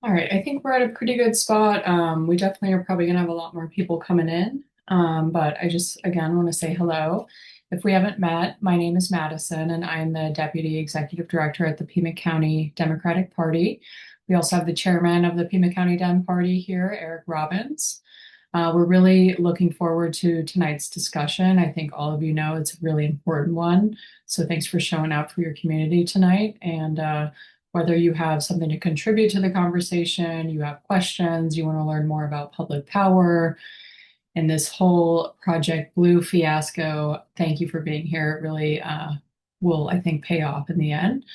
All right, I think we're at a pretty good spot. We definitely are probably going to have a lot more people coming in. But I just, again, want to say hello. If we haven't met, my name is Madison, and I'm the Deputy Executive Director at the Pima County Democratic Party. We also have the chairman of the Pima County Dem Party here, Eric Robbins. We're really looking forward to tonight's discussion. I think all of you know it's a really important one. So thanks for showing up for your community tonight. And whether you have something to contribute to the conversation, you have questions, you want to learn more about public power and this whole Project Blue fiasco, thank you for being here. It really will, I think, pay off in the end.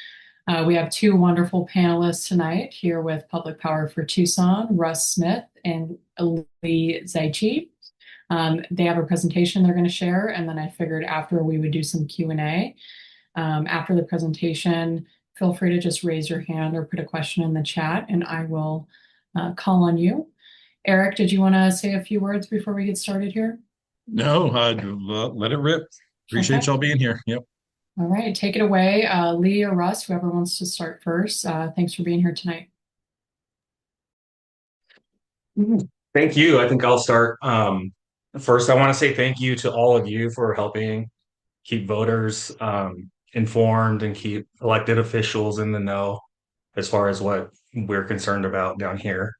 We have two wonderful panelists tonight here with Public Power for Tucson, Russ Smith and Lee Zaichi. They have a presentation they're going to share, and then I figured after we would do some Q&A. After the presentation, feel free to just raise your hand or put a question in the chat, and I will call on you. Eric, did you want to say a few words before we get started here? No, let it rip. Appreciate Okay. y'all being here. Yep. All right, take it away. Lee or Russ, whoever wants to start first. Thanks for being here tonight. Thank you. I think I'll start. First, I want to say thank you to all of you for helping keep voters informed and keep elected officials in the know as far as what we're concerned about down here.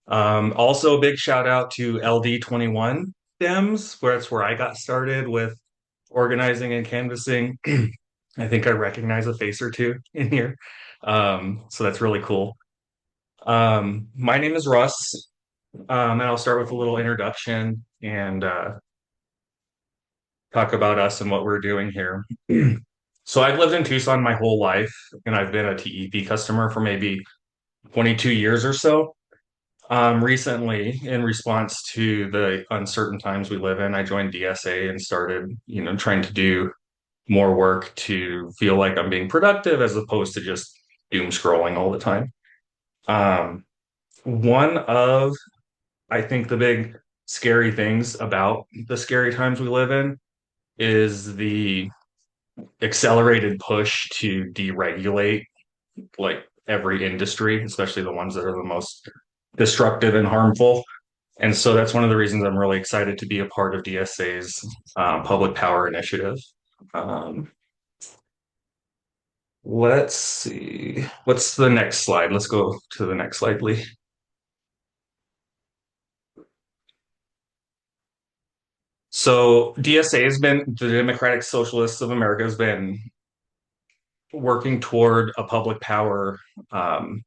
Also, a big shout out to LD21 Dems, where that's where I got started with organizing and canvassing. I think I recognize a face or two in here. So that's really cool. My name is Russ. And I'll start with a little introduction and talk about us and what we're doing here. So I've lived in Tucson my whole life, and I've been a TEP customer for maybe 22 years or so. Recently, in response to the uncertain times we live in, I joined DSA and started, trying to do more work to feel like I'm being productive as opposed to just doom scrolling all the time. Um, one of I think the big scary things about the scary times we live in is the accelerated push to deregulate like every industry, especially the ones that are the most destructive and harmful. And so that's one of the reasons I'm really excited to be a part of DSA's public power initiative. Um, let's see. What's the next slide? Let's go to the next slide, Lee. So DSA has been, the Democratic Socialists of America has been working toward a public power um,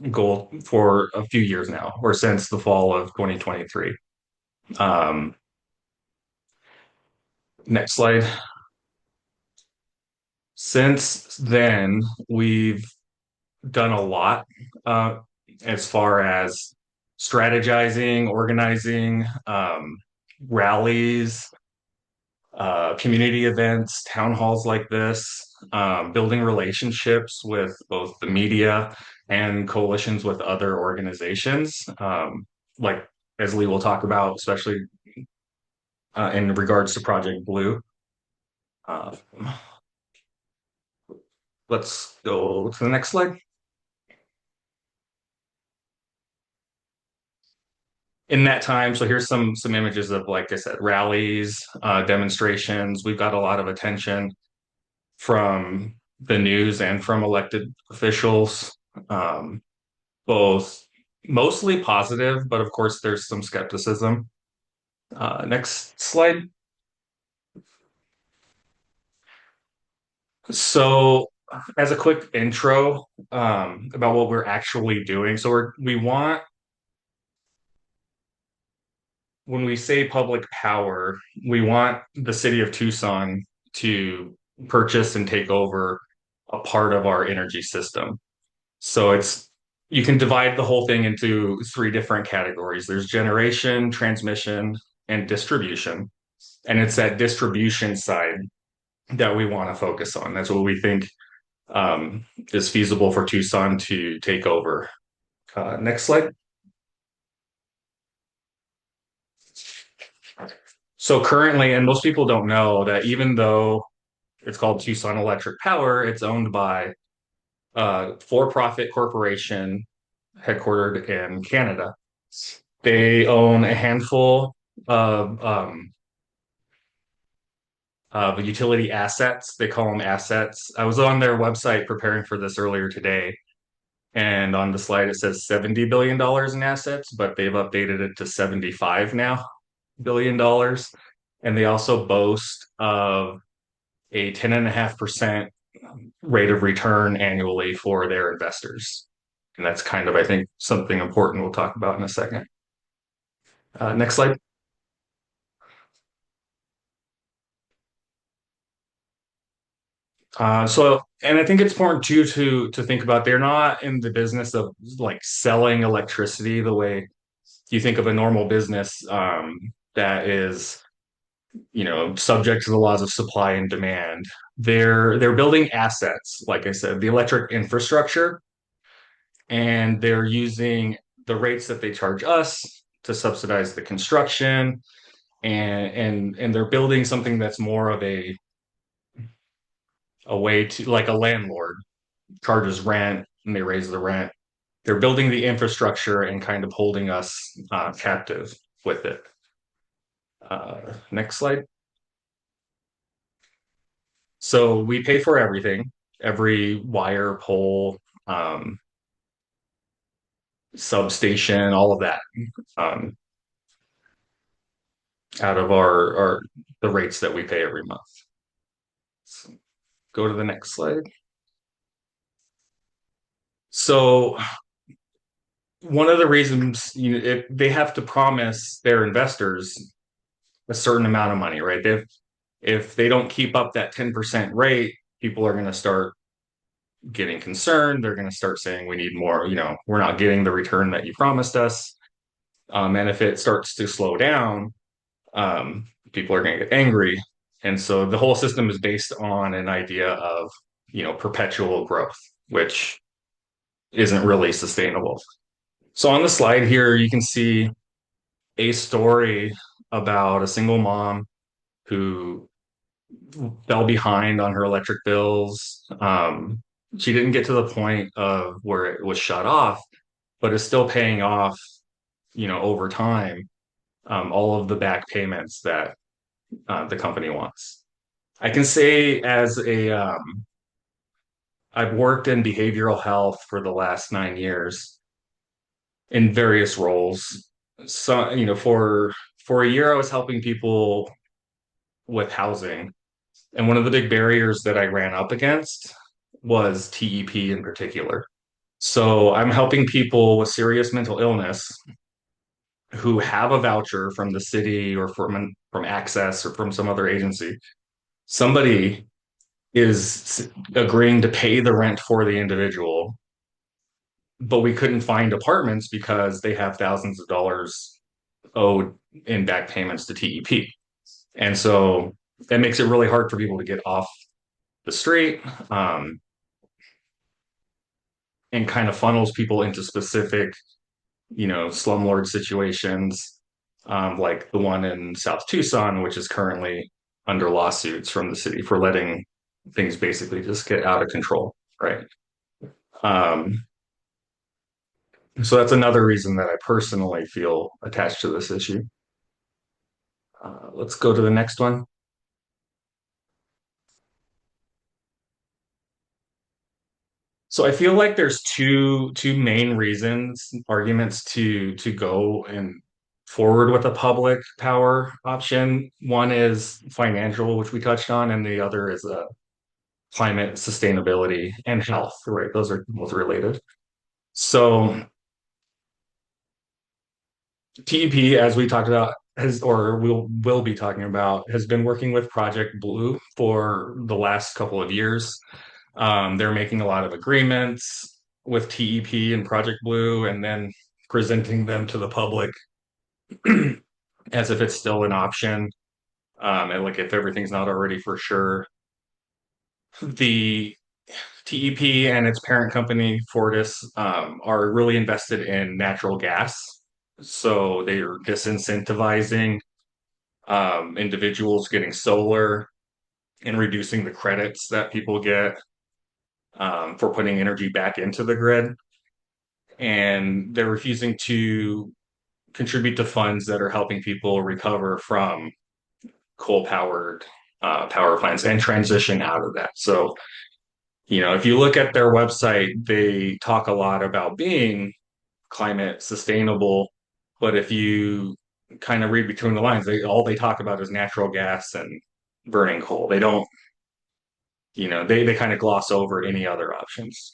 goal for a few years now, or since the fall of 2023. Um, Next slide. Since then, we've done a lot uh, as far as strategizing, organizing, rallies, community events, town halls like this, building relationships with both the media and coalitions with other organizations, like as Lee will talk about, especially in regards to Project Blue. Uh, let's go to the next slide. In that time, so here's some images of, like I said, rallies, demonstrations. We've got a lot of attention from the news and from elected officials, both mostly positive, but of course there's some skepticism. Next slide. So, as a quick intro about what we're actually doing, so we want, when we say public power, we want the city of Tucson to purchase and take over a part of our energy system. So you can divide the whole thing into three different categories. There's generation, transmission, and distribution. And it's that distribution side that we want to focus on. That's what we think is feasible for Tucson to take over. Next slide. So currently, and most people don't know that even though it's called Tucson Electric Power, it's owned by a for-profit corporation headquartered in Canada. They own a handful of utility assets. They call them assets. I was on their website preparing for this earlier today, and on the slide it says $70 billion in assets, but they've updated it to 75 now billion dollars. And they also boast of a 10.5% rate of return annually for their investors. And that's kind of, I think, something important we'll talk about in a second. Next slide. And I think it's important too to think about they're not in the business of like selling electricity the way you think of a normal business that is, subject to the laws of supply and demand. They're building assets, like I said, the electric infrastructure, and they're using the rates that they charge us to subsidize the construction, and they're building something that's more of a way to like a landlord charges rent and they raise the rent. They're building the infrastructure and kind of holding us captive with it. Next slide. So we pay for everything, every wire, pole, um, substation, all of that, um, out of our the rates that we pay every month. So go to the next slide. So one of the reasons they have to promise their investors a certain amount of money, right? If they don't keep up that 10% rate, people are going to start getting concerned. They're going to start saying, we need more, we're not getting the return that you promised us. And if it starts to slow down, people are going to get angry. And so the whole system is based on an idea of, perpetual growth, which isn't really sustainable. So on the slide here, you can see a story about a single mom who fell behind on her electric bills. She didn't get to the point of where it was shut off, but is still paying off, over time, all of the back payments that the company wants. I can say I've worked in behavioral health for the last 9 years in various roles. So, for a year, I was helping people with housing. And one of the big barriers that I ran up against was TEP in particular. So I'm helping people with serious mental illness who have a voucher from the city or from Access or from some other agency. Somebody is agreeing to pay the rent for the individual, but we couldn't find apartments because they have thousands of dollars owed in back payments to TEP. And so that makes it really hard for people to get off the street, and kind of funnels people into specific, slumlord situations, like the one in South Tucson, which is currently under lawsuits from the city for letting things basically just get out of control, right? Um, so that's another reason that I personally feel attached to this issue. Let's go to the next one. So I feel like there's two main reasons, arguments to go and forward with a public power option. One is financial, which we touched on, and the other is climate sustainability and health, right? Those are both related. So TEP, as we talked about, has or will be talking about, has been working with Project Blue for the last couple of years. They're making a lot of agreements with TEP and Project Blue, and then presenting them to the public as if it's still an option. And like if everything's not already for sure. The TEP and its parent company, Fortis, are really invested in natural gas. So they are disincentivizing individuals getting solar and reducing the credits that people get for putting energy back into the grid. and they're refusing to contribute to funds that are helping people recover from coal-powered power plants and transition out of that. So, if you look at their website, they talk a lot about being climate sustainable, but if you kind of read between the lines, they talk about is natural gas and burning coal. They don't, they kind of gloss over any other options.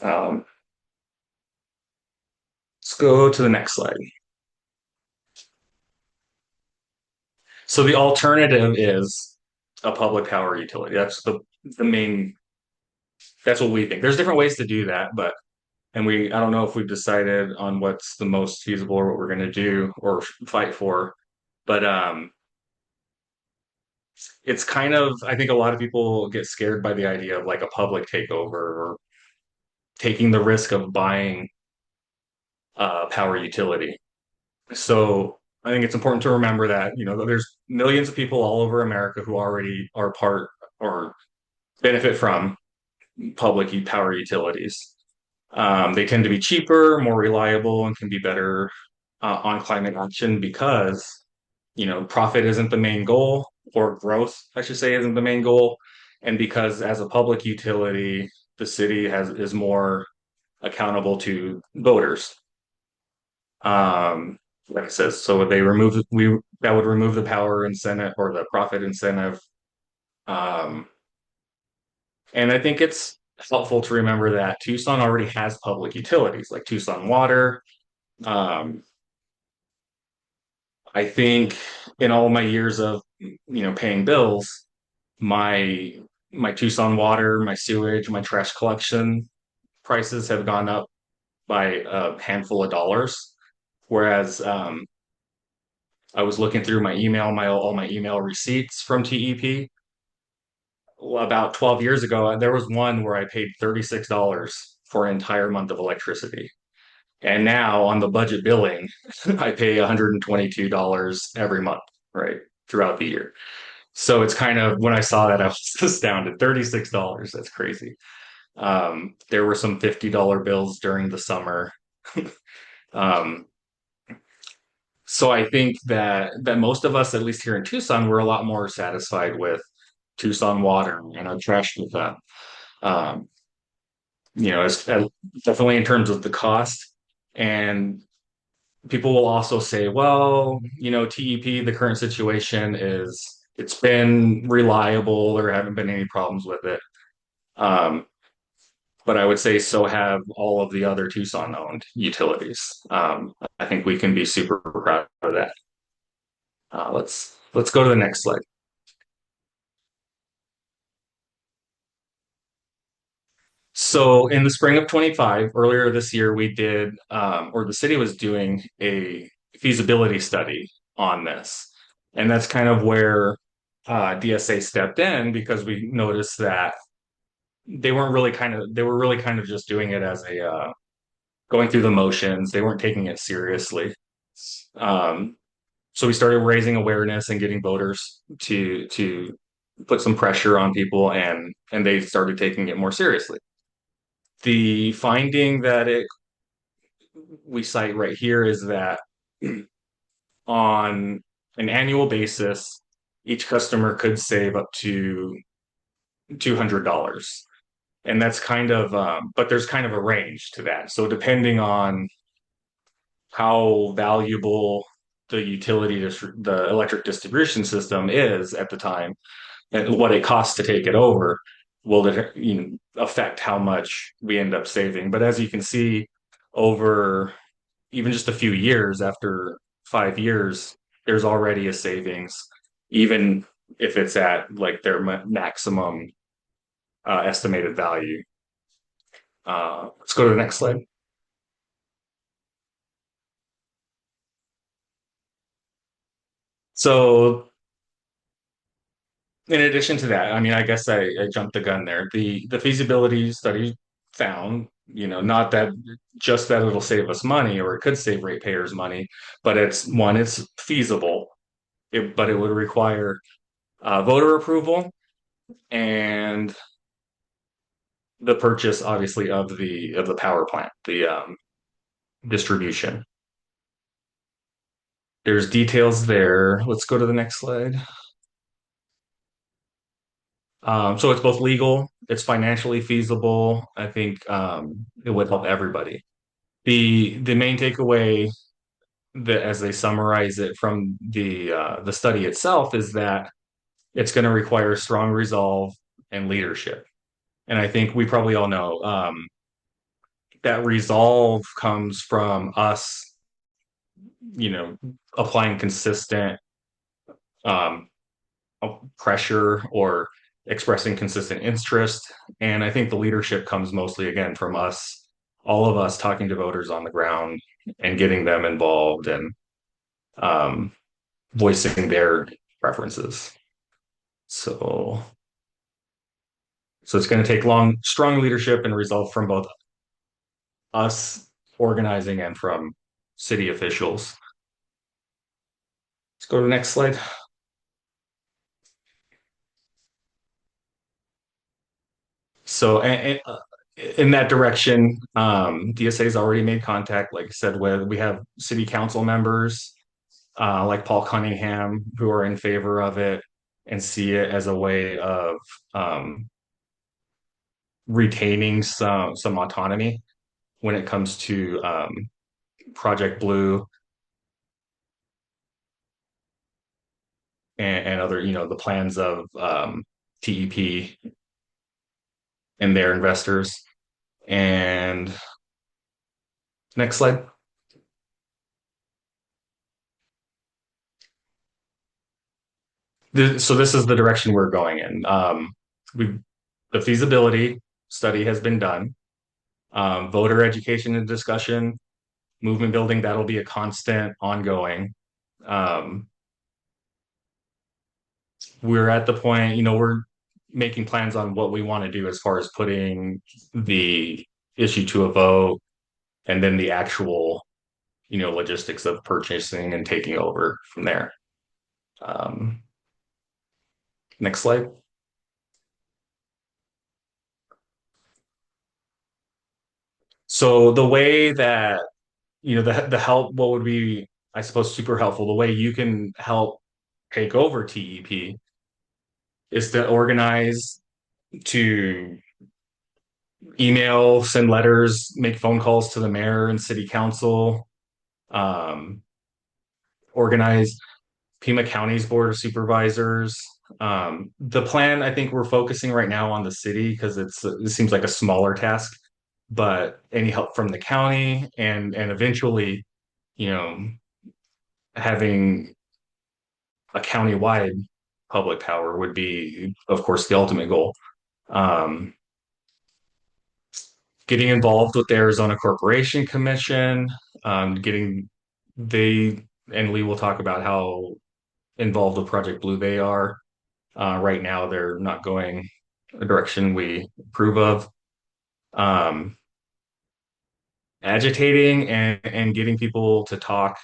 Um, let's go to the next slide. So the alternative is a public power utility. That's the main. That's what we think. There's different ways to do that, but I don't know if we've decided on what's the most feasible or what we're going to do or fight for. But it's kind of, I think a lot of people get scared by the idea of like a public takeover or taking the risk of buying a power utility. So I think it's important to remember that, there's millions of people all over America who already are part or benefit from public power utilities. They tend to be cheaper, more reliable, and can be better on climate action because, profit isn't the main goal, or growth, I should say, isn't the main goal. And because as a public utility, the city is more accountable to voters. Like I said, so that would remove the power incentive or the profit incentive. Um, and I think it's helpful to remember that Tucson already has public utilities like Tucson Water. Um, I think in all my years of paying bills, my my Tucson water, my sewage, my trash collection prices have gone up by a handful of dollars. Whereas I was looking through my email, all my email receipts from TEP. Well, about 12 years ago, there was one where I paid $36 for an entire month of electricity. And now on the budget billing, I pay $122 every month, right, throughout the year. So it's kind of when I saw that, I was astounded. $36, that's crazy. There were some $50 bills during the summer. Um, so I think that most of us, at least here in Tucson, we're a lot more satisfied with Tucson water and our trash pickup. Um, as definitely in terms of the cost. And people will also say, well, TEP, the current situation is it's been reliable. There haven't been any problems with it. Um, but I would say so have all of the other Tucson owned utilities. I think we can be super proud of that. Let's go to the next slide. So in the spring of 25, earlier this year, we did, or the city was doing a feasibility study on this. And that's kind of where DSA stepped in because we noticed that they were really kind of just doing it as going through the motions. They weren't taking it seriously. Um, so we started raising awareness and getting voters to put some pressure on people and they started taking it more seriously. The finding that we cite right here is that on an annual basis, each customer could save up to $200. And that's kind of, but there's kind of a range to that. So depending on how valuable the electric distribution system is at the time, and what it costs to take it over, will affect how much we end up saving. But as you can see, over even just a few years, after 5 years, there's already a savings, even if it's at like their maximum estimated value. Let's go to the next slide. So in addition to that, I mean, I guess I jumped the gun there. The feasibility study found, not that just that it'll save us money or it could save ratepayers money, but it's feasible. But it would require voter approval and the purchase, obviously, of the power plant. distribution. There's details there. Let's go to the next slide. So it's both legal, it's financially feasible. I think it would help everybody. The main takeaway that, as they summarize it from the study itself, is that it's going to require strong resolve and leadership. And I think we probably all know that resolve comes from us, you know, applying consistent um, pressure or expressing consistent interest. And I think the leadership comes mostly again from us, all of us talking to voters on the ground and getting them involved and um, voicing their preferences. So, so it's going to take strong leadership and resolve from both us organizing and from city officials. Let's go to the next slide. So, in that direction, DSA has already made contact. Like I said, we have city council members like Paul Cunningham who are in favor of it and see it as a way of um, retaining some autonomy when it comes to Project Blue and other, the plans of TEP and their investors. And next slide. So this is the direction we're going in. The feasibility study has been done. Voter education and discussion, movement building, that'll be a constant, ongoing. Um, we're at the point, we're making plans on what we want to do as far as putting the issue to a vote and then the actual, logistics of purchasing and taking over from there. Um, Next slide. So the way that, the help, what would be, I suppose, super helpful, the way you can help take over TEP is to organize, to email, send letters, make phone calls to the mayor and city council, um, organize Pima County's board of supervisors. The plan, I think we're focusing right now on the city because it seems like a smaller task, but any help from the county and eventually, you know, having a county-wide public power would be, of course, the ultimate goal. Um, Getting involved with the Arizona Corporation Commission, getting they and Lee will talk about how involved with Project Blue they are. Right now, they're not going a direction we approve of. Um, Agitating and getting people to talk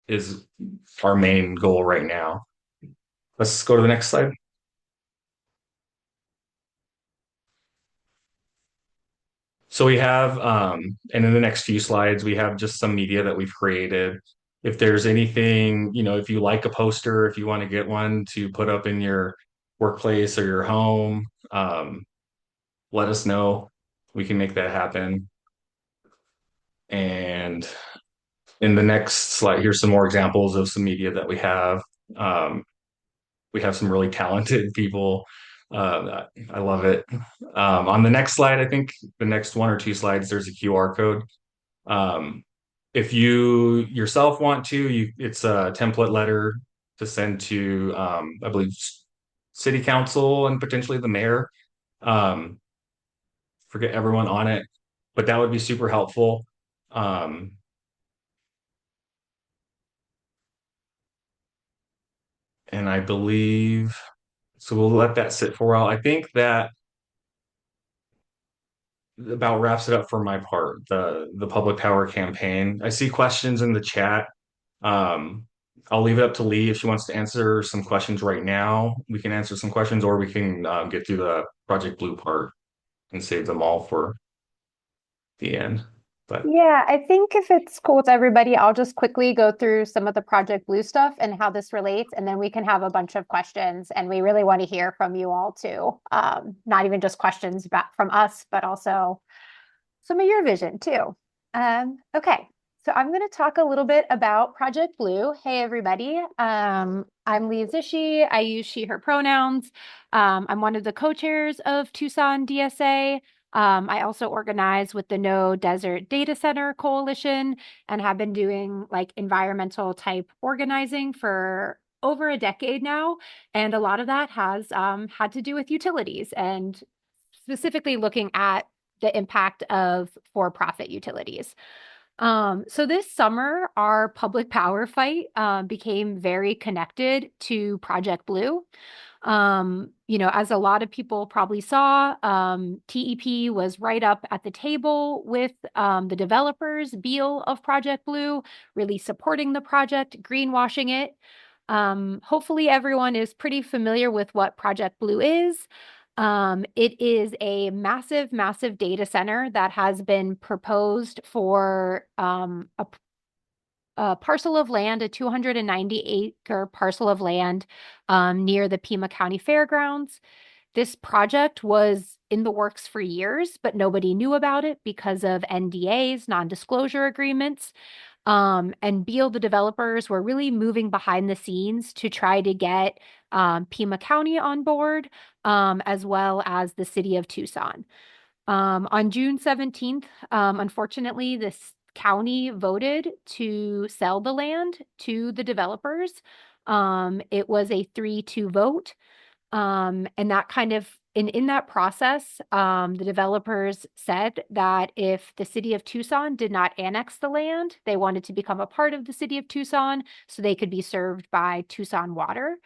is our main goal right now. Let's go to the next slide. So we have, and in the next few slides, we have just some media that we've created. If there's anything, if you like a poster, if you want to get one to put up in your workplace or your home, let us know. We can make that happen. And in the next slide, here's some more examples of some media that we have. We have some really talented people. I love it. On the next slide, I think the next one or two slides, there's a QR code. Um, if you yourself want to, it's a template letter to send to, I believe, city council and potentially the mayor. Um, Forget everyone on it, but that would be super helpful. Um, and I believe so. We'll let that sit for a while. I think that about wraps it up for my part. The public power campaign. I see questions in the chat. Um, I'll leave it up to Lee if she wants to answer some questions right now. We can answer some questions, or we can get through the Project Blue part and save them all for the end. But Yeah, I think if it's cool with everybody, I'll just quickly go through some of the Project Blue stuff and how this relates, and then we can have a bunch of questions. And we really want to hear from you all too. Not even just questions back from us, but also some of your vision too. Okay, so I'm going to talk a little bit about Project Blue. Hey, everybody. I'm Lee Zishi. I use she, her pronouns. I'm one of the co-chairs of Tucson DSA. I also organize with the No Desert Data Center Coalition and have been doing like environmental type organizing for over a decade now. And a lot of that has had to do with utilities and specifically looking at the impact of for-profit utilities. So this summer, our public power fight became very connected to Project Blue. As a lot of people probably saw, TEP was right up at the table with the developers, Beal of Project Blue, really supporting the project, greenwashing it. Hopefully everyone is pretty familiar with what Project Blue is. It is a massive, massive data center that has been proposed for a parcel of land, a 290-acre parcel of land near the Pima County Fairgrounds. This project was in the works for years, but nobody knew about it because of NDAs, non-disclosure agreements. And Beal, the developers, were really moving behind the scenes to try to get Pima County on board, as well as the city of Tucson. On June 17th, unfortunately, this county voted to sell the land to the developers. It was a 3-2 vote. And that kind of in that process, the developers said that if the city of Tucson did not annex the land, they wanted to become a part of the city of Tucson so they could be served by Tucson Water,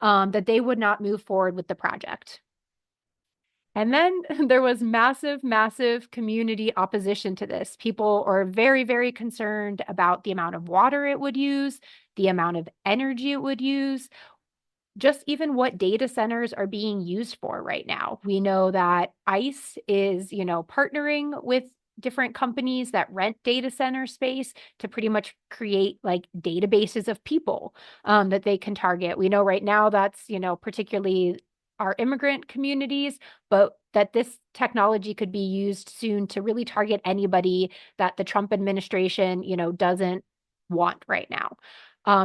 that they would not move forward with the project. And then there was massive, massive community opposition to this. People are very, very concerned about the amount of water it would use, the amount of energy it would use, just even what data centers are being used for right now. We know that ICE is, partnering with different companies that rent data center space to pretty much create like databases of people that they can target. We know right now that's, particularly our immigrant communities, but that this technology could be used soon to really target anybody that the Trump administration, doesn't want right now.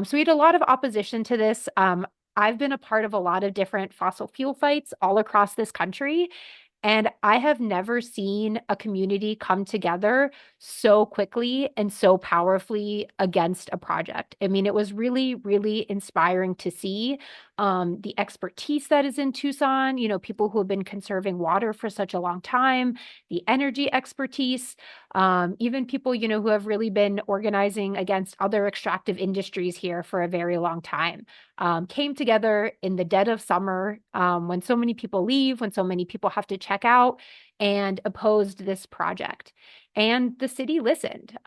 So we had a lot of opposition to this. I've been a part of a lot of different fossil fuel fights all across this country. And I have never seen a community come together so quickly and so powerfully against a project. I mean, it was really, really inspiring to see the expertise that is in Tucson, people who have been conserving water for such a long time, the energy expertise, even people, who have really been organizing against other extractive industries here for a very long time. Came together in the dead of summer when so many people leave, when so many people have to check out, and opposed this project. And the city listened.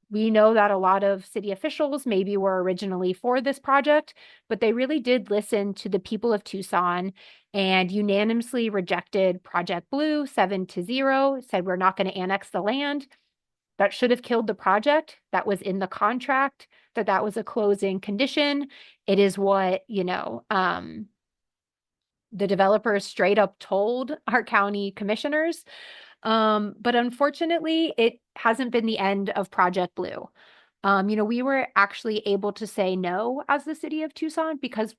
We know that a lot of city officials maybe were originally for this project, but they really did listen to the people of Tucson and unanimously rejected Project Blue 7-0, said we're not going to annex the land. That should have killed the project. That was in the contract, that was a closing condition. It is what, the developers straight up told our county commissioners. But unfortunately, it hasn't been the end of Project Blue. We were actually able to say no as the city of Tucson because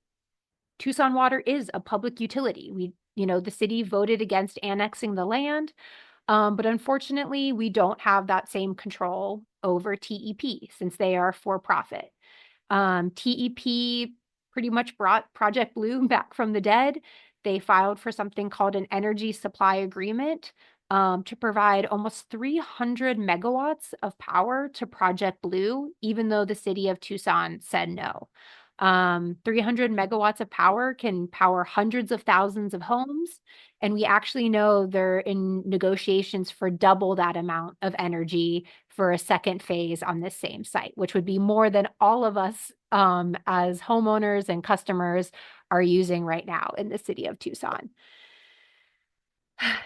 Tucson Water is a public utility. The city voted against annexing the land. But unfortunately, we don't have that same control over TEP since they are for profit. TEP pretty much brought Project Blue back from the dead. They filed for something called an energy supply agreement to provide almost 300 megawatts of power to Project Blue, even though the city of Tucson said no. 300 megawatts of power can power hundreds of thousands of homes. And we actually know they're in negotiations for double that amount of energy for a second phase on this same site, which would be more than all of us as homeowners and customers are using right now in the city of Tucson.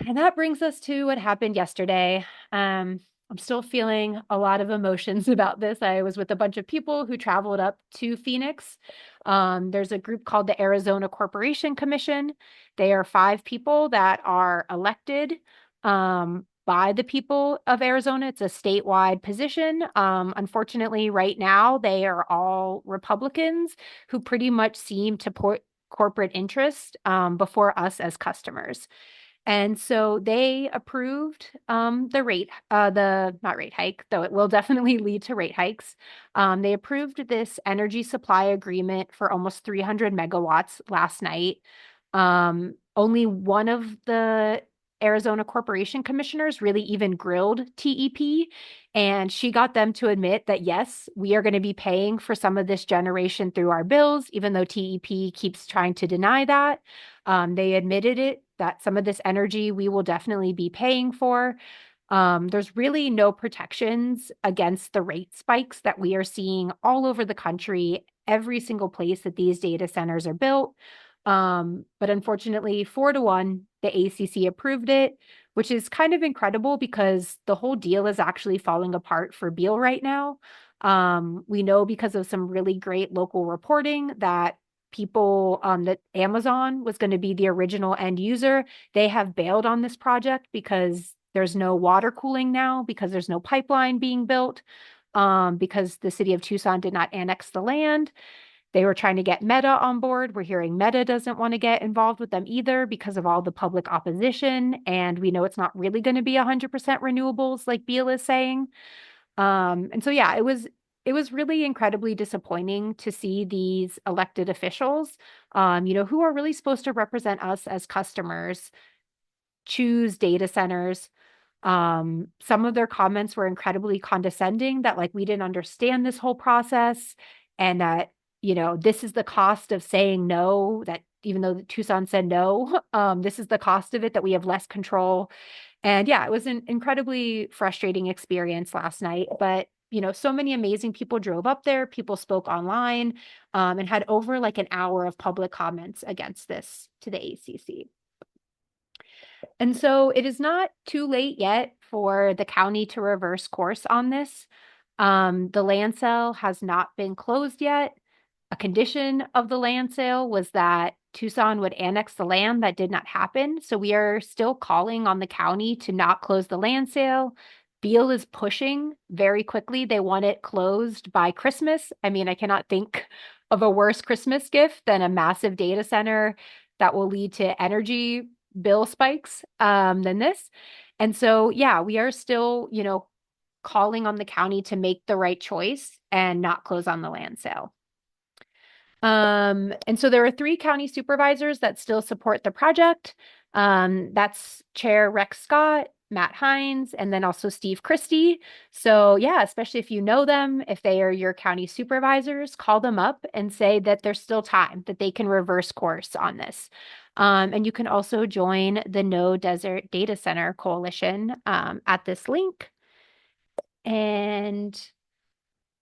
And that brings us to what happened yesterday. I'm still feeling a lot of emotions about this. I was with a bunch of people who traveled up to Phoenix. There's a group called the Arizona Corporation Commission. They are 5 people that are elected by the people of Arizona. It's a statewide position. Unfortunately, right now, they are all Republicans who pretty much seem to put corporate interest before us as customers. And so they approved the not rate hike, though it will definitely lead to rate hikes. They approved this energy supply agreement for almost 300 megawatts last night. Only one of the Arizona Corporation Commissioners really even grilled TEP, and she got them to admit that, yes, we are going to be paying for some of this generation through our bills, even though TEP keeps trying to deny that. They admitted it, that some of this energy we will definitely be paying for. There's really no protections against the rate spikes that we are seeing all over the country, every single place that these data centers are built. But unfortunately, 4-1, the ACC approved it, which is kind of incredible because the whole deal is actually falling apart for Beale right now. We know because of some really great local reporting that that Amazon was going to be the original end user. They have bailed on this project because there's no water cooling now, because there's no pipeline being built, because the city of Tucson did not annex the land. They were trying to get Meta on board. We're hearing Meta doesn't want to get involved with them either because of all the public opposition. And we know it's not really going to be 100% renewables like Beale is saying. And so, yeah, it was really incredibly disappointing to see these elected officials, who are really supposed to represent us as customers, choose data centers. Some of their comments were incredibly condescending, that like we didn't understand this whole process, and that, this is the cost of saying no, that even though Tucson said no, this is the cost of it, that we have less control. And yeah, it was an incredibly frustrating experience last night. But, so many amazing people drove up there. People spoke online, and had over like an hour of public comments against this to the ACC. And so it is not too late yet for the county to reverse course on this. The land sale has not been closed yet. A condition of the land sale was that Tucson would annex the land. That did not happen. So we are still calling on the county to not close the land sale. Beale is pushing very quickly. They want it closed by Christmas. I mean, I cannot think of a worse Christmas gift than a massive data center that will lead to energy bill spikes than this. And so, yeah, we are still, calling on the county to make the right choice and not close on the land sale. And so there are 3 county supervisors that still support the project. That's Chair Rex Scott, Matt Hines, and then also Steve Christie. So yeah, especially if you know them, if they are your county supervisors, call them up and say that there's still time, that they can reverse course on this. And you can also join the No Desert Data Center Coalition at this link. And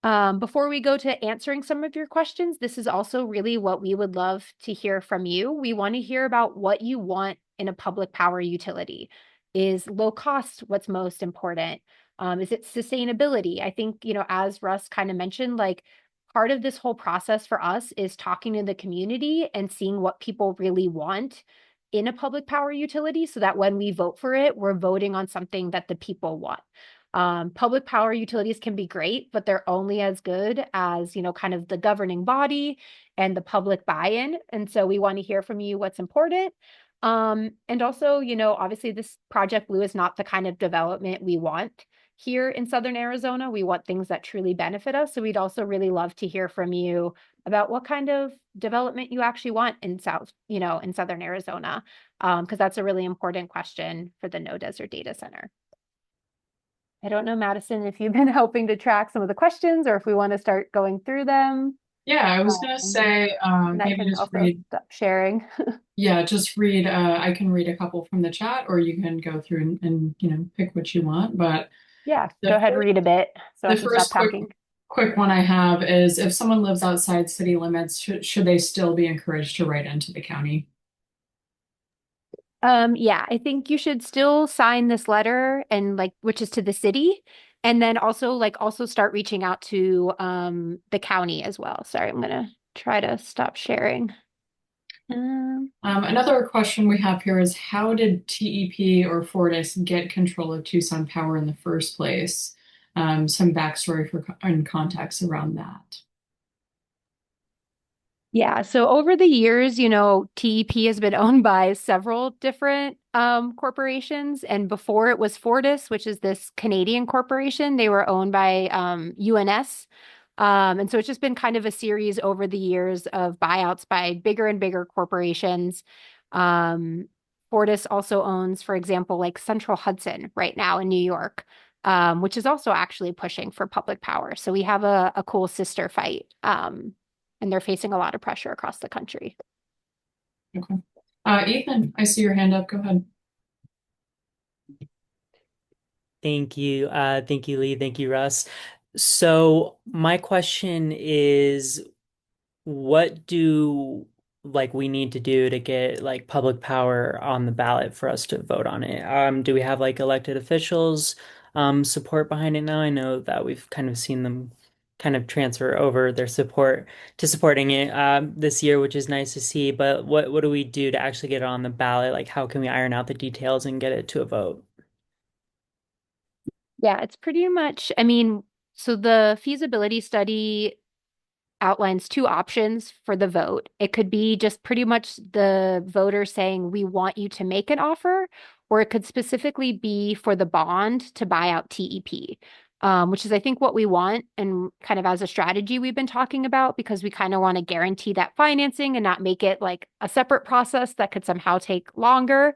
before we go to answering some of your questions, this is also really what we would love to hear from you. We want to hear about what you want in a public power utility. Is low cost what's most important? Is it sustainability? I think, as Russ kind of mentioned, like part of this whole process for us is talking to the community and seeing what people really want in a public power utility, so that when we vote for it, we're voting on something that the people want. Public power utilities can be great, but they're only as good as, kind of the governing body and the public buy-in. And so we want to hear from you what's important. And also, obviously this Project Blue is not the kind of development we want here in Southern Arizona. We want things that truly benefit us. So we'd also really love to hear from you about what kind of development you actually want in in Southern Arizona, because that's a really important question for the No Desert Data Center. I don't know, Madison, if you've been helping to track some of the questions or if we want to start going through them. Yeah, I was gonna say, And I maybe can just also read. stop sharing. Yeah, just read. I can read a couple from the chat, or you can go through and pick what you want. But Yeah, the go ahead, first, read a bit so I the can stop first quick talking. quick one I have is, if someone lives outside city limits, should they still be encouraged to write into the county? Yeah, I think you should still sign this letter and like which is to the city and then also start reaching out to the county as well. Sorry, I'm gonna try to stop sharing. Um, Another question we have here is how did TEP or Fortis get control of Tucson Power in the first place? Some backstory and context around that. Yeah, so over the years, TEP has been owned by several different corporations. And before it was Fortis, which is this Canadian corporation, they were owned by UNS. And so it's just been kind of a series over the years of buyouts by bigger and bigger corporations. Um, Fortis also owns, for example, like Central Hudson right now in New York, which is also actually pushing for public power. So we have a cool sister fight. And they're facing a lot of pressure across the country. Okay. Ethan, I see your hand up. Go ahead. Thank you. Thank you, Lee. Thank you, Russ. So my question is, what do we need to do to get like public power on the ballot for us to vote on it? Do we have like elected officials support behind it now? I know that we've kind of seen them kind of transfer over their support to supporting it this year, which is nice to see. But what do we do to actually get it on the ballot? Like, how can we iron out the details and get it to a vote? Yeah, it's pretty much, I mean, so the feasibility study outlines two options for the vote. It could be just pretty much the voter saying, we want you to make an offer, or it could specifically be for the bond to buy out TEP, which is, I think, what we want and kind of as a strategy we've been talking about because we kind of want to guarantee that financing and not make it like a separate process that could somehow take longer.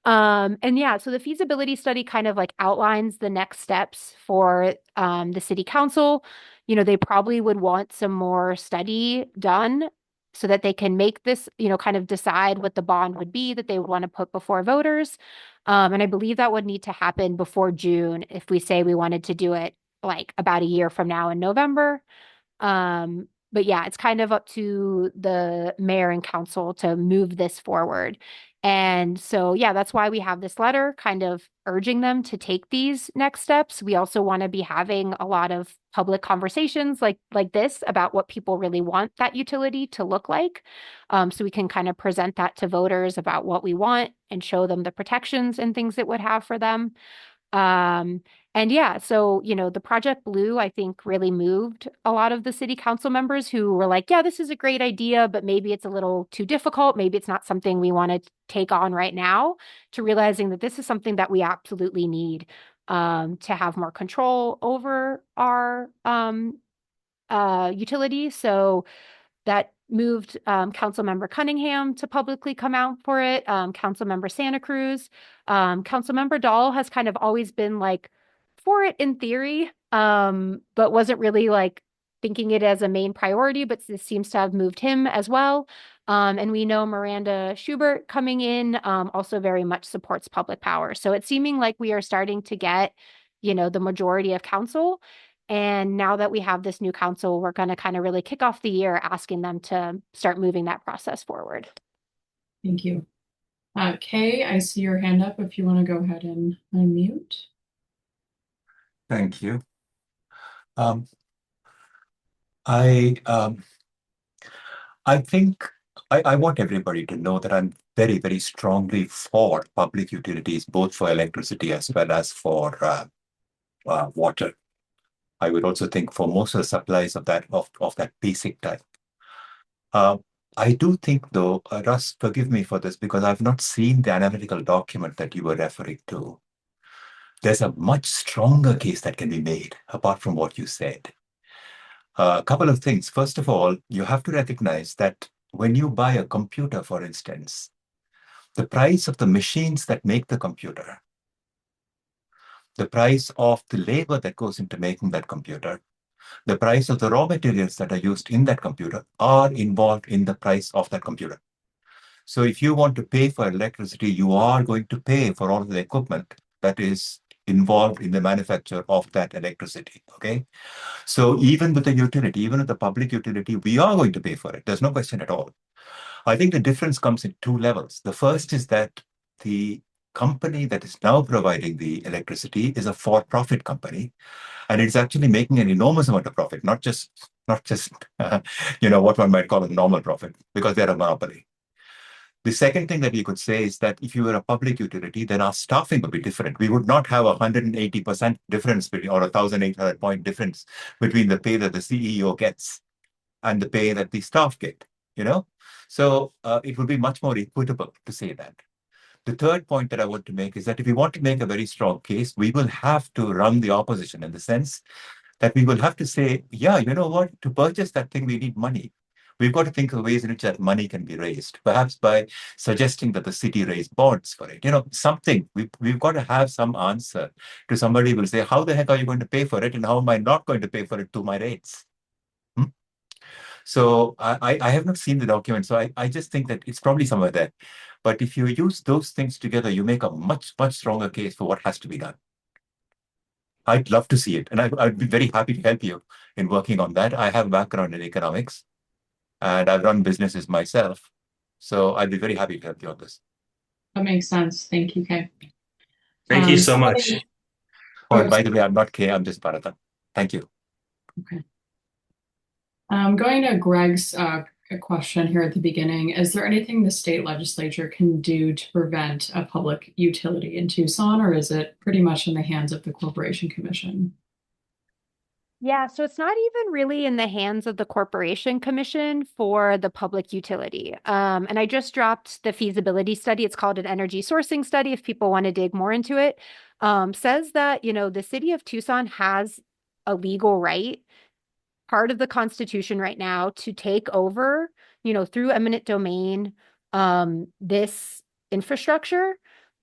And yeah, so the feasibility study kind of like outlines the next steps for the city council. They probably would want some more study done so that they can make this, kind of decide what the bond would be that they would want to put before voters. And I believe that would need to happen before June if we say we wanted to do it like about a year from now in November. But yeah, it's kind of up to the mayor and council to move this forward. And so, yeah, that's why we have this letter kind of urging them to take these next steps. We also want to be having a lot of public conversations like this about what people really want that utility to look like. So we can kind of present that to voters about what we want and show them the protections and things it would have for them. Um, and yeah, so, the Project Blue, I think, really moved a lot of the city council members who were like, yeah, this is a great idea, but maybe it's a little too difficult. Maybe it's not something we want to take on right now, to realizing that this is something that we absolutely need to have more control over our utility. So that moved Councilmember Cunningham to publicly come out for it, Councilmember Santa Cruz. Councilmember Dahl has kind of always been like for it in theory, but wasn't really like thinking it as a main priority, but this seems to have moved him as well. And we know Miranda Schubert coming in also very much supports public power. So it's seeming like we are starting to get, the majority of council. And now that we have this new council, we're going to kind of really kick off the year asking them to start moving that process forward. Thank you. Kay, I see your hand up if you want to go ahead and unmute. Thank you. I think I want everybody to know that I'm very, very strongly for public utilities, both for electricity as well as for water. I would also think for most of the supplies of that basic type. I do think, though, Russ, forgive me for this because I've not seen the analytical document that you were referring to. There's a much stronger case that can be made apart from what you said. A couple of things. First of all, you have to recognize that when you buy a computer, for instance, the price of the machines that make the computer, the price of the labor that goes into making that computer, the price of the raw materials that are used in that computer are involved in the price of that computer. So if you want to pay for electricity, you are going to pay for all of the equipment that is involved in the manufacture of that electricity, okay? So even with the utility, even with the public utility, we are going to pay for it. There's no question at all. I think the difference comes in two levels. The first is that the company that is now providing the electricity is a for-profit company, and it's actually making an enormous amount of profit, not just what one might call a normal profit, because they're a monopoly. The second thing that we could say is that if you were a public utility, then our staffing would be different. We would not have 180% difference between, or 1,800-point difference between the pay that the CEO gets and the pay that the staff get, you know? So it would be much more equitable to say that. The third point that I want to make is that if we want to make a very strong case, we will have to run the opposition in the sense that we will have to say, yeah, you know what, to purchase that thing, we need money. We've got to think of ways in which that money can be raised, perhaps by suggesting that the city raise bonds for it. Something. We've got to have some answer to somebody who will say, how the heck are you going to pay for it? And how am I not going to pay for it through my rates? So I have not seen the document. So I just think that it's probably somewhere there. But if you use those things together, you make a much, much stronger case for what has to be done. I'd love to see it. And I'd be very happy to help you in working on that. I have a background in economics and I've run businesses myself. So I'd be very happy to help you on this. That makes sense. Thank you, Kay. Thank you so much. Oh, and by the way, I'm not Kay, I'm just Bharatan. Thank you. Okay. Going to Greg's question here at the beginning, is there anything the state legislature can do to prevent a public utility in Tucson, or is it pretty much in the hands of the Corporation Commission? Yeah, so it's not even really in the hands of the Corporation Commission for the public utility. And I just dropped the feasibility study. It's called an energy sourcing study if people want to dig more into it. Says that, the city of Tucson has a legal right, part of the Constitution right now, to take over, through eminent domain, this infrastructure.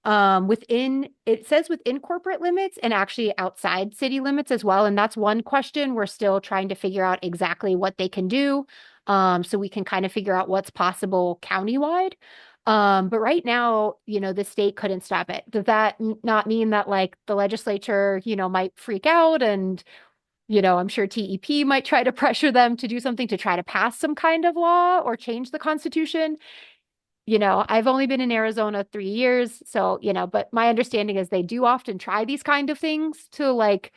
It says within corporate limits and actually outside city limits as well. And that's one question we're still trying to figure out exactly what they can do. So we can kind of figure out what's possible countywide. But right now, the state couldn't stop it. Does that not mean that like the legislature, might freak out and, I'm sure TEP might try to pressure them to do something to try to pass some kind of law or change the Constitution? I've only been in Arizona 3 years. So, but my understanding is they do often try these kind of things to like,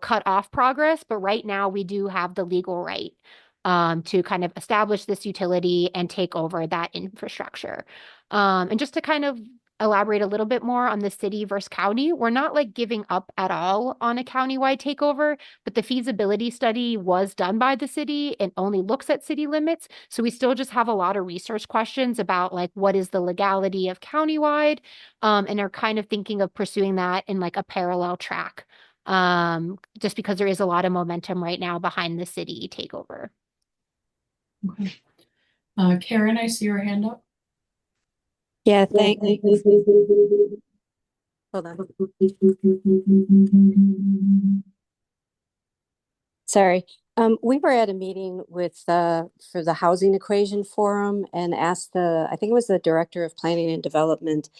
cut off progress. But right now we do have the legal right to kind of establish this utility and take over that infrastructure. And just to kind of elaborate a little bit more on the city versus county, we're not like giving up at all on a countywide takeover, but the feasibility study was done by the city and only looks at city limits. So we still just have a lot of research questions about like what is the legality of countywide, and are kind of thinking of pursuing that in like a parallel track, just because there is a lot of momentum right now behind the city takeover. Okay. Karen, I see your hand up. Yeah, thanks. Hold on. Sorry. We were at a meeting with for the Housing Equation Forum and asked I think it was the Director of Planning and Development,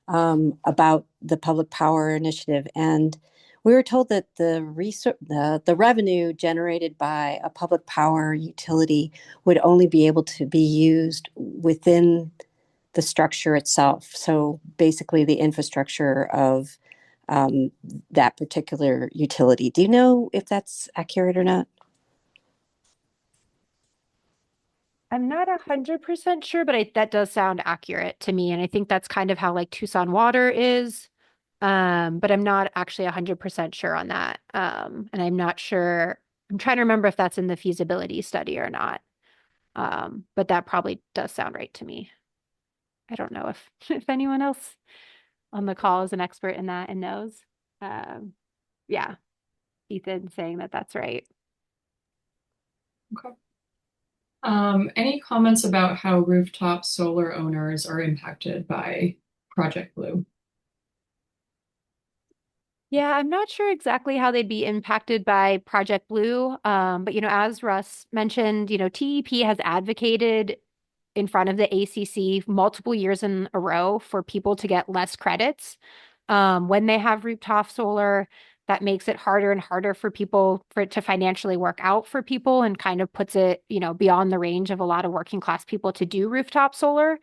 about the Public Power Initiative. And we were told that the revenue generated by a public power utility would only be able to be used within the structure itself. So basically the infrastructure of that particular utility. Do you know if that's accurate or not? I'm not 100% sure, but that does sound accurate to me. And I think that's kind of how like Tucson Water is. But I'm not actually 100% sure on that. And I'm not sure. I'm trying to remember if that's in the feasibility study or not. But that probably does sound right to me. I don't know if anyone else on the call is an expert in that and knows. Yeah, Ethan saying that that's right. Okay. Any comments about how rooftop solar owners are impacted by Project Blue? Yeah, I'm not sure exactly how they'd be impacted by Project Blue. But as Russ mentioned, TEP has advocated in front of the ACC multiple years in a row for people to get less credits when they have rooftop solar. that makes it harder and harder for people for it to financially work out for people and kind of puts it, beyond the range of a lot of working class people to do rooftop solar.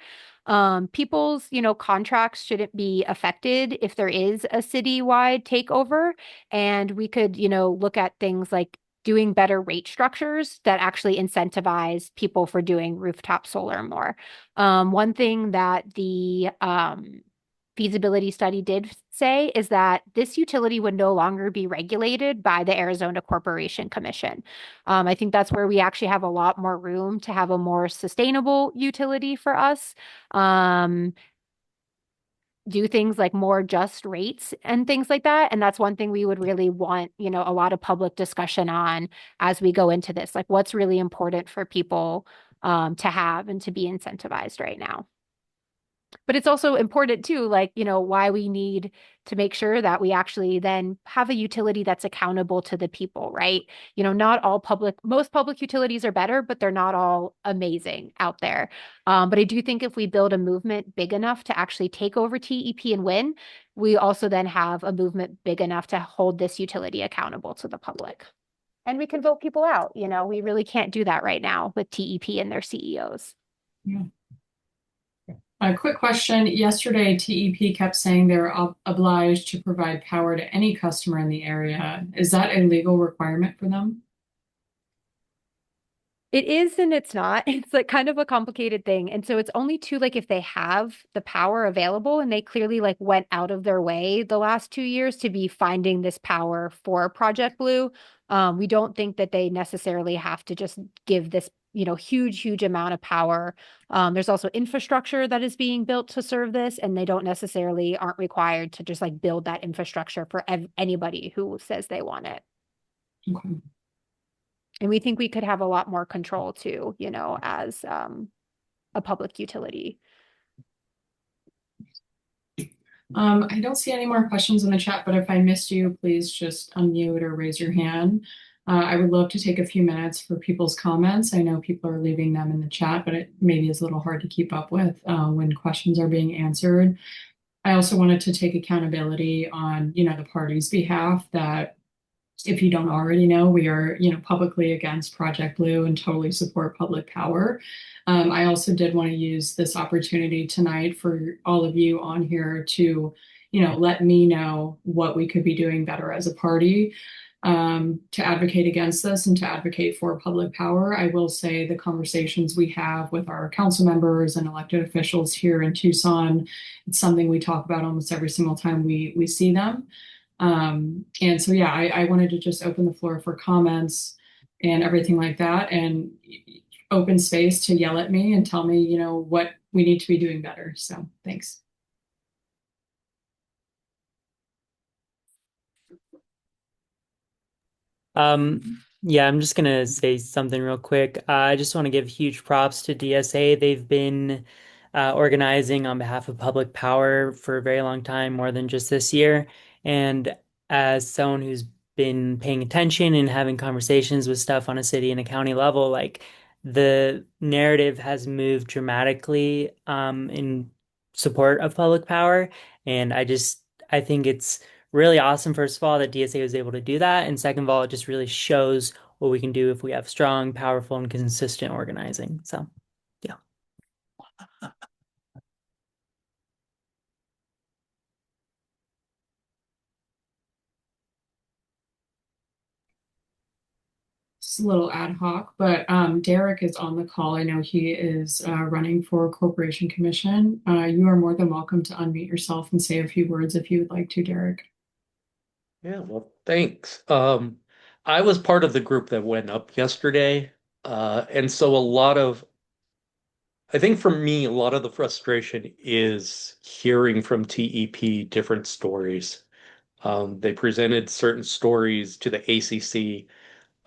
People's, contracts shouldn't be affected if there is a citywide takeover. And we could, look at things like doing better rate structures that actually incentivize people for doing rooftop solar more. One thing that the feasibility study did say is that this utility would no longer be regulated by the Arizona Corporation Commission. I think that's where we actually have a lot more room to have a more sustainable utility for us. Do things like more just rates and things like that. And that's one thing we would really want, a lot of public discussion on as we go into this, like what's really important for people to have and to be incentivized right now. But it's also important too, like, why we need to make sure that we actually then have a utility that's accountable to the people, right? Most public utilities are better, but they're not all amazing out there. But I do think if we build a movement big enough to actually take over TEP and win, we also then have a movement big enough to hold this utility accountable to the public. And we can vote people out. We really can't do that right now with TEP and their CEOs. Yeah. A quick question. Yesterday, TEP kept saying they're obliged to provide power to any customer in the area. Is that a legal requirement for them? It is and it's not. It's like kind of a complicated thing. And so it's only to like if they have the power available and they clearly like went out of their way the last 2 years to be finding this power for Project Blue. We don't think that they necessarily have to just give this, huge amount of power. There's also infrastructure that is being built to serve this, and they don't necessarily aren't required to just like build that infrastructure for anybody who says they want it. Okay. And we think we could have a lot more control too, as a public utility. I don't see any more questions in the chat, but if I missed you, please just unmute or raise your hand. I would love to take a few minutes for people's comments. I know people are leaving them in the chat, but it maybe is a little hard to keep up with when questions are being answered. I also wanted to take accountability on, the party's behalf that if you don't already know, we are, publicly against Project Blue and totally support public power. I also did want to use this opportunity tonight for all of you on here to, let me know what we could be doing better as a party to advocate against this and to advocate for public power. I will say the conversations we have with our council members and elected officials here in Tucson, it's something we talk about almost every single time we see them. And so, yeah, I wanted to just open the floor for comments and everything like that, and open space to yell at me and tell me, what we need to be doing better. So thanks. Yeah, I'm just gonna say something real quick. I just want to give huge props to DSA. They've been organizing on behalf of public power for a very long time, more than just this year. And as someone who's been paying attention and having conversations with stuff on a city and a county level, like the narrative has moved dramatically in support of public power. And I think it's really awesome, first of all, that DSA was able to do that. And second of all, it just really shows what we can do if we have strong, powerful, and consistent organizing. So, yeah. It's a little ad hoc, but Derek is on the call. I know he is running for Corporation Commission. You are more than welcome to unmute yourself and say a few words if you would like to, Derek. Yeah, well, thanks. I was part of the group that went up yesterday. And so I think for me, a lot of the frustration is hearing from TEP different stories. They presented certain stories to the ACC.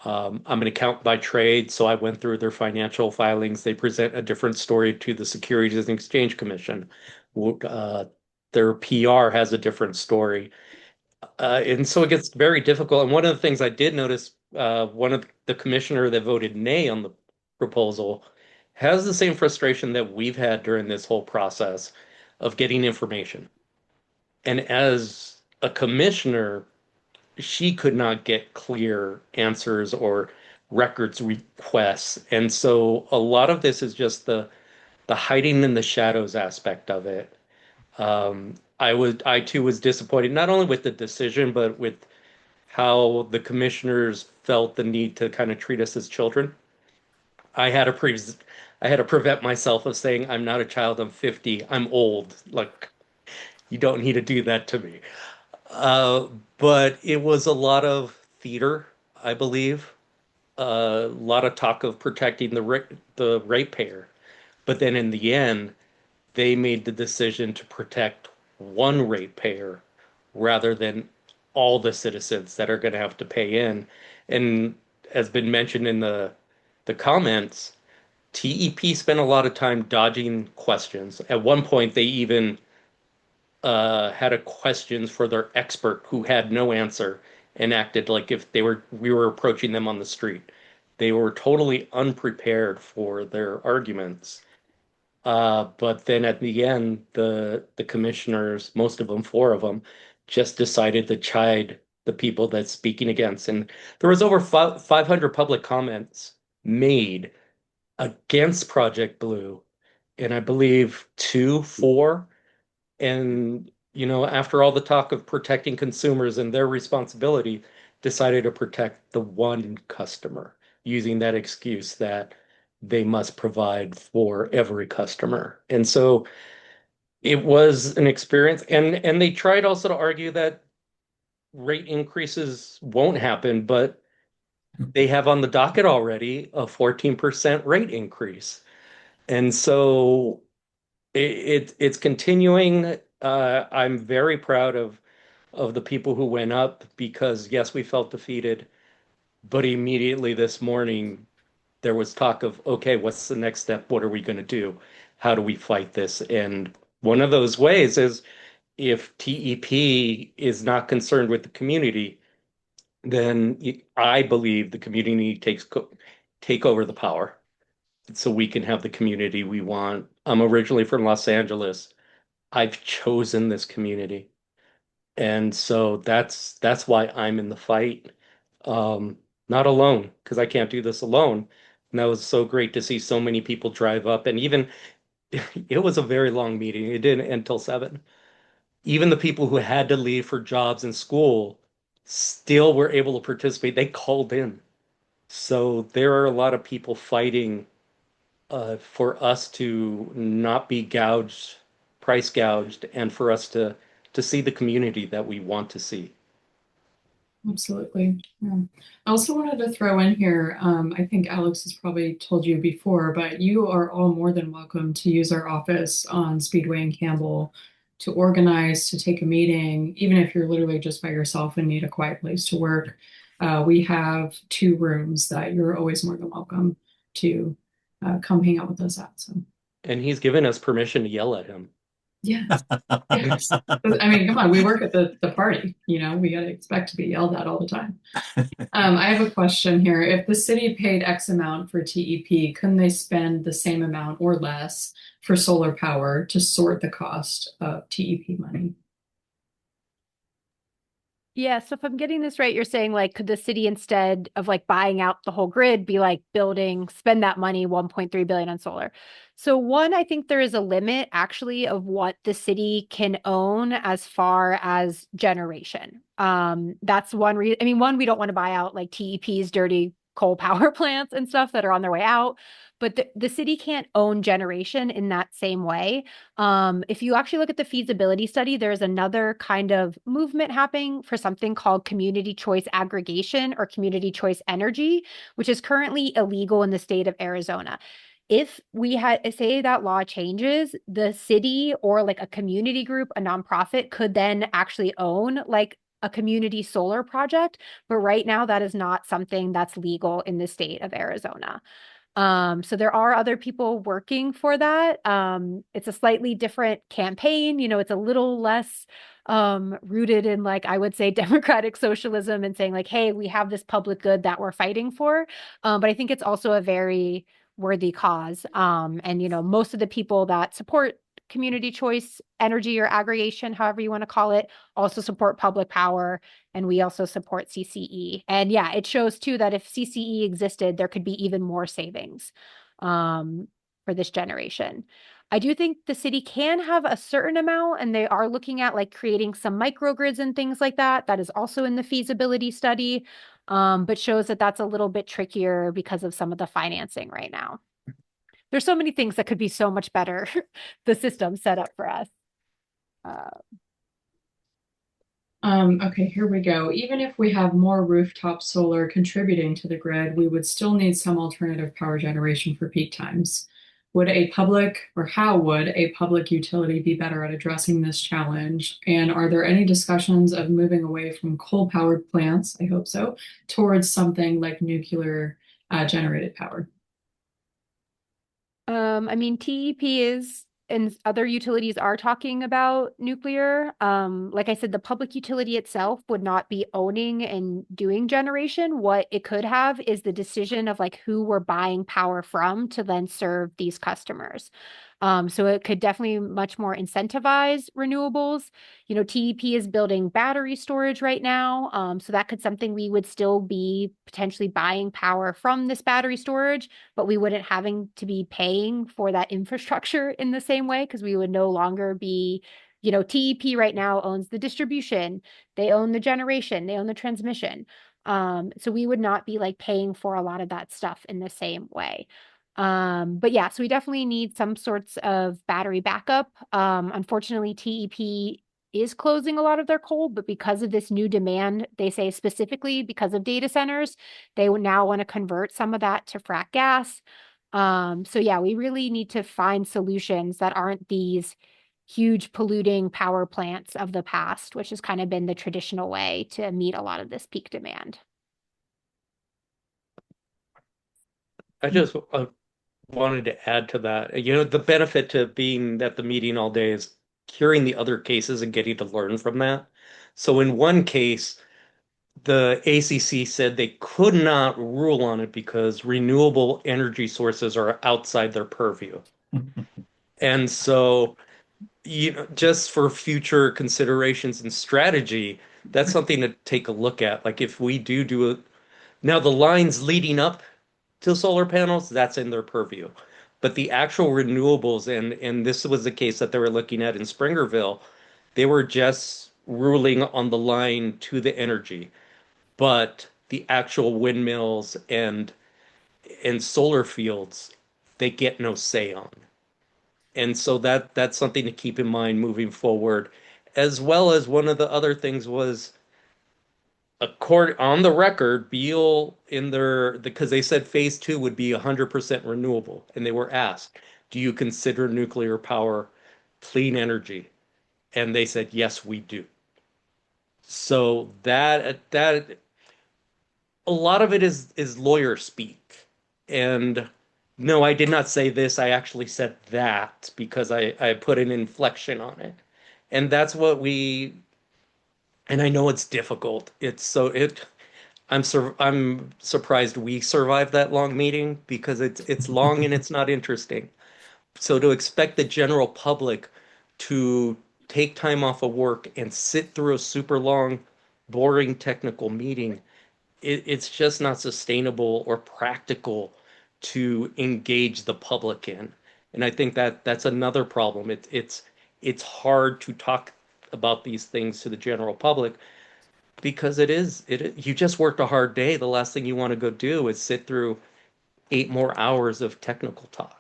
I'm an accountant by trade, so I went through their financial filings. They present a different story to the Securities and Exchange Commission. Their PR has a different story. And so it gets very difficult. And one of the things I did notice, one of the commissioner that voted nay on the proposal has the same frustration that we've had during this whole process of getting information. And as a commissioner, she could not get clear answers or records requests. And so a lot of this is just the hiding in the shadows aspect of it. I too was disappointed, not only with the decision, but with how the commissioners felt the need to kind of treat us as children. I had to pre I had to prevent myself of saying I'm not a child, I'm 50, I'm old. Like you don't need to do that to me. Uh, but it was a lot of theater, I believe. A lot of talk of protecting the ratepayer. But then in the end, they made the decision to protect one ratepayer rather than all the citizens that are going to have to pay in. And as been mentioned in the comments, TEP spent a lot of time dodging questions. At one point, they even had a questions for their expert who had no answer and acted like if we were approaching them on the street. They were totally unprepared for their arguments. But then at the end, the commissioners, most of them, four of them, just decided to chide the people that's speaking against. And there was over 500 public comments made against Project Blue, and I believe two, four. And after all the talk of protecting consumers and their responsibility, decided to protect the one customer using that excuse that they must provide for every customer. And so it was an experience. And they tried also to argue that rate increases won't happen, but they have on the docket already a 14% rate increase. And so it's continuing. I'm very proud of the people who went up because yes, we felt defeated, but immediately this morning there was talk of, okay, what's the next step? What are we going to do? How do we fight this? And one of those ways is if TEP is not concerned with the community, then I believe the community take over the power so we can have the community we want. I'm originally from Los Angeles. I've chosen this community. And so that's why I'm in the fight. Not alone, because I can't do this alone. And that was so great to see so many people drive up. And even it was a very long meeting. It didn't end till 7. Even the people who had to leave for jobs and school still were able to participate. They called in. So there are a lot of people fighting for us to not be price gouged, and for us to see the community that we want to see. Absolutely. Yeah. I also wanted to throw in here, I think Alex has probably told you before, but you are all more than welcome to use our office on Speedway and Campbell to organize, to take a meeting, even if you're literally just by yourself and need a quiet place to work. We have 2 rooms that you're always more than welcome to come hang out with us at. So. And he's given us permission to yell at him. Yeah. Yes. I mean, come on, we work at the party, we got to expect to be yelled at all the time. I have a question here. If the city paid X amount for TEP, couldn't they spend the same amount or less for solar power to sort the cost of TEP money? Yeah, so if I'm getting this right, you're saying like, could the city instead of like buying out the whole grid be like spend that money, 1.3 billion on solar? So one, I think there is a limit actually of what the city can own as far as generation. That's one reason. I mean, one, we don't want to buy out like TEP's dirty coal power plants and stuff that are on their way out, but the city can't own generation in that same way. If you actually look at the feasibility study, there's another kind of movement happening for something called community choice aggregation or community choice energy, which is currently illegal in the state of Arizona. If we had say that law changes, the city or like a community group, a nonprofit could then actually own like a community solar project. But right now, that is not something that's legal in the state of Arizona. So there are other people working for that. It's a slightly different campaign. It's a little less rooted in like, I would say democratic socialism and saying like, hey, we have this public good that we're fighting for. But I think it's also a very worthy cause. And most of the people that support community choice energy or aggregation, however you want to call it, also support public power. And we also support CCE. And yeah, it shows too that if CCE existed, there could be even more savings for this generation. I do think the city can have a certain amount, and they are looking at like creating some microgrids and things like that. That is also in the feasibility study, but shows that that's a little bit trickier because of some of the financing right now. There's so many things that could be so much better, the system set up for us. Okay, here we go. Even if we have more rooftop solar contributing to the grid, we would still need some alternative power generation for peak times. How would a public utility be better at addressing this challenge? And are there any discussions of moving away from coal-powered plants, I hope so, towards something like nuclear generated power? I mean, TEP is and other utilities are talking about nuclear. Like I said, the public utility itself would not be owning and doing generation. What it could have is the decision of like who we're buying power from to then serve these customers. So it could definitely much more incentivize renewables. You know, TEP is building battery storage right now. So that could something we would still be potentially buying power from this battery storage, but we wouldn't having to be paying for that infrastructure in the same way because we would no longer be, you know, TEP right now owns the distribution, they own the generation, they own the transmission. So we would not be like paying for a lot of that stuff in the same way. But yeah, so we definitely need some sorts of battery backup. Unfortunately, TEP is closing a lot of their coal, but because of this new demand, they say specifically because of data centers, they now want to convert some of that to frack gas. So yeah, we really need to find solutions that aren't these huge polluting power plants of the past, which has kind of been the traditional way to meet a lot of this peak demand. I just wanted to add to that. You know, the benefit to being at the meeting all day is hearing the other cases and getting to learn from that. So in one case, the ACC said they could not rule on it because renewable energy sources are outside their purview. And so, you know, just for future considerations and strategy, that's something to take a look at. Like if we do it now, the lines leading up to solar panels, that's in their purview. But the actual renewables, and this was the case that they were looking at in Springerville, they were just ruling on the line to the energy. But the actual windmills and solar fields, they get no say on. And so that's something to keep in mind moving forward. As well as one of the other things was on the record, Beal in their because they said phase two would be 100% renewable, and they were asked, "Do you consider nuclear power clean energy?" And they said, "Yes, we do." So that a lot of it is lawyer speak, and no, I did not say this. I actually said that because I put an inflection on it, and that's what we. And I know it's difficult. I'm surprised we survived that long meeting because it's long and it's not interesting. So to expect the general public to take time off of work and sit through a super long, boring technical meeting, it's just not sustainable or practical to engage the public in. And I think that's another problem. It's hard to talk about these things to the general public because you just worked a hard day. The last thing you want to go do is sit through 8 more hours of technical talk.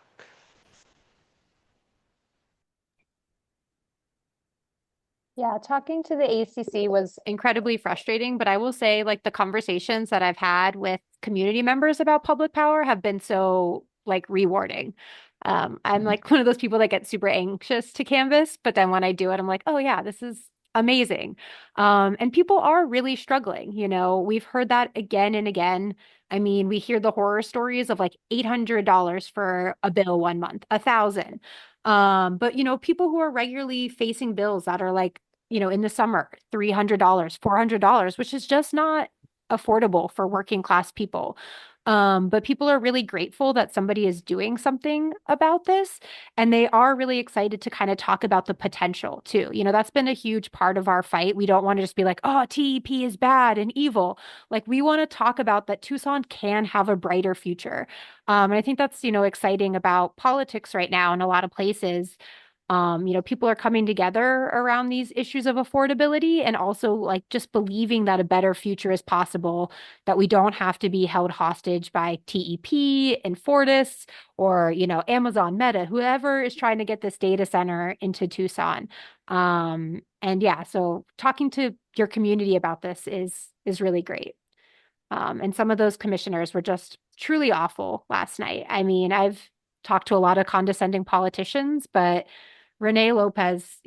Yeah, talking to the ACC was incredibly frustrating, but I will say, like, the conversations that I've had with community members about public power have been so, like, rewarding. I'm like one of those people that get super anxious to canvas, but then when I do it, I'm like, oh yeah, this is amazing. And people are really struggling. You know, we've heard that again and again. I mean, we hear the horror stories of like $800 for a bill 1 month, 1,000. But you know, people who are regularly facing bills that are like, you know, in the summer, $300, $400, which is just not affordable for working class people. But people are really grateful that somebody is doing something about this. And they are really excited to kind of talk about the potential too. That's been a huge part of our fight. We don't want to just be like, oh, TEP is bad and evil. Like, we want to talk about that Tucson can have a brighter future. And I think that's, exciting about politics right now in a lot of places. People are coming together around these issues of affordability and also like just believing that a better future is possible, that we don't have to be held hostage by TEP and Fortis or, Amazon, Meta, whoever is trying to get this data center into Tucson. And yeah, so talking to your community about this is really great. And some of those commissioners were just truly awful last night. I mean, I've talked to a lot of condescending politicians, but Renee Lopez,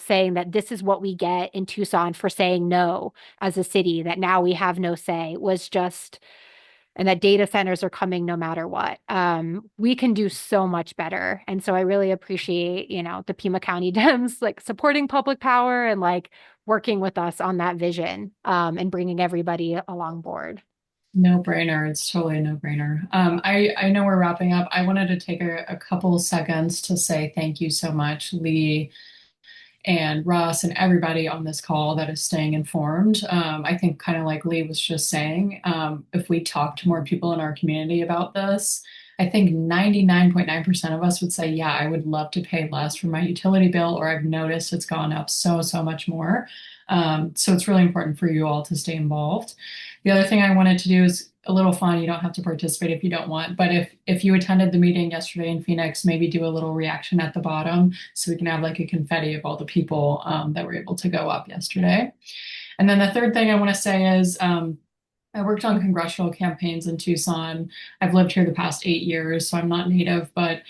saying that this is what we get in Tucson for saying no as a city, that now we have no say, was just, and that data centers are coming no matter what. We can do so much better. And so I really appreciate, the Pima County Dems like supporting public power and like working with us on that vision, and bringing everybody along board. No brainer. It's totally a no brainer. I know we're wrapping up. I wanted to take a couple seconds to say thank you so much, Lee and Russ and everybody on this call that is staying informed. I think kind of like Lee was just saying, if we talk to more people in our community about this, I think 99.9% of us would say, yeah, I would love to pay less for my utility bill, or I've noticed it's gone up so much more. So it's really important for you all to stay involved. The other thing I wanted to do is a little fun. You don't have to participate if you don't want, but if you attended the meeting yesterday in Phoenix, maybe do a little reaction at the bottom so we can have like a confetti of all the people that were able to go up yesterday. And then the third thing I want to say is I worked on congressional campaigns in Tucson. I've lived here the past 8 years, so I'm not native, but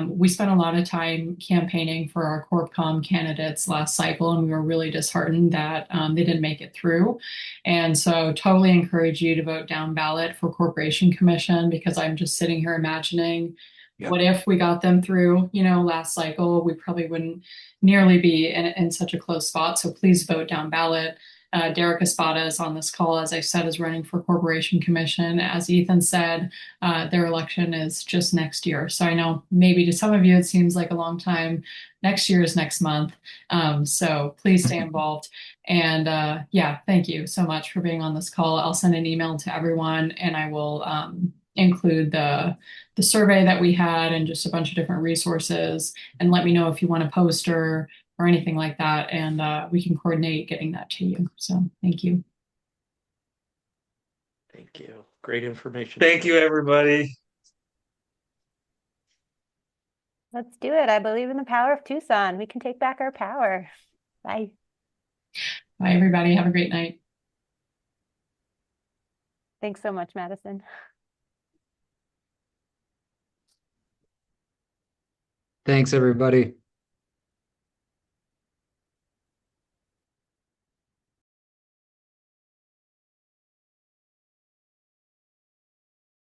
we spent a lot of time campaigning for our CorpCom candidates last cycle, and we were really disheartened that they didn't make it through. And so totally encourage you to vote down ballot for Corporation Commission, because I'm just sitting here imagining what if we got them through, last cycle, we probably wouldn't nearly be in such a close spot. So please vote down ballot. Derek Espada is on this call, as I said, is running for Corporation Commission. As Ethan said, their election is just next year. So I know maybe to some of you it seems like a long time. Next year is next month. So please stay involved. And yeah, thank you so much for being on this call. I'll send an email to everyone, and I will include the survey that we had and just a bunch of different resources. And let me know if you want a poster or anything like that, and we can coordinate getting that to you. So thank you. Thank you. Great information. Thank you, everybody. Let's do it. I believe in the power of Tucson. We can take back our power. Bye. Bye, everybody. Have a great night. Thanks so much, Madison. Thanks, everybody.